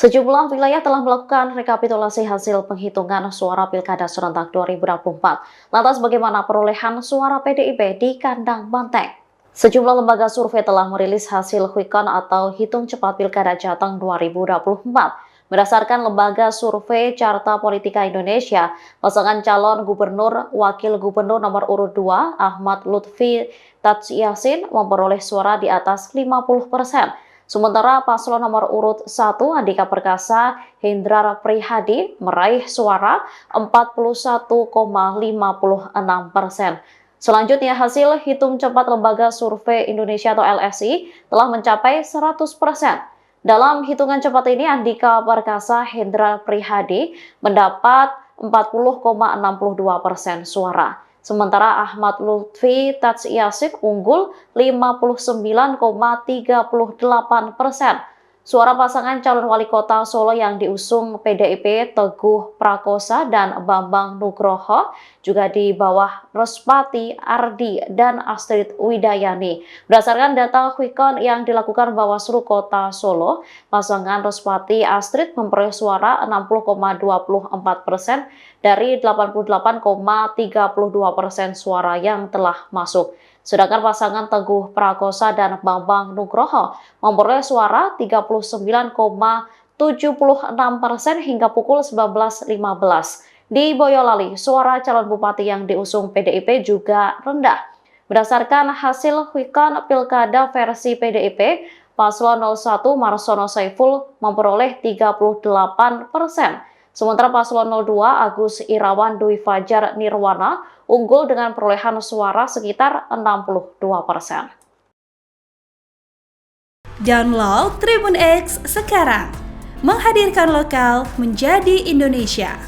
Sejumlah wilayah telah melakukan rekapitulasi hasil penghitungan suara Pilkada serentak 2024. Lantas bagaimana perolehan suara PDIP di kandang banteng? Sejumlah lembaga survei telah merilis hasil quick count atau hitung cepat Pilkada Jateng 2024. Berdasarkan lembaga survei Carta Politika Indonesia, pasangan calon gubernur wakil gubernur nomor urut 2 Ahmad Lutfi Tadsyasin memperoleh suara di atas 50%. Sementara paslon nomor urut 1 Andika Perkasa Hendrar Prihadi meraih suara 41,56%. Selanjutnya, hasil hitung cepat Lembaga Survei Indonesia atau LSI telah mencapai 100%. Dalam hitungan cepat ini, Andika Perkasa Hendrar Prihadi mendapat 40,62% suara. Sementara Ahmad Lutfi Tadsyasin unggul 59,38%. Suara pasangan calon wali kota Solo yang diusung PDIP Teguh Prakosa dan Bambang Nugroho juga di bawah Respati Ardi dan Astrid Widayani. Berdasarkan data quick count yang dilakukan Bawaslu Kota Solo, pasangan Respati Astrid memperoleh suara 60,24% dari 88,32% suara yang telah masuk. Sedangkan pasangan Teguh Prakosa dan Bambang Nugroho memperoleh suara 39,76% hingga pukul 19.15. Di Boyolali, suara calon bupati yang diusung PDIP juga rendah. Berdasarkan hasil quick count Pilkada versi PDIP, Paslon 01 Marsono Saiful memperoleh 38%. Sementara Paslon 02 Agus Irawan Dwi Fajar Nirwana unggul dengan perolehan suara sekitar 62%. Download Tribun X sekarang, menghadirkan lokal menjadi Indonesia.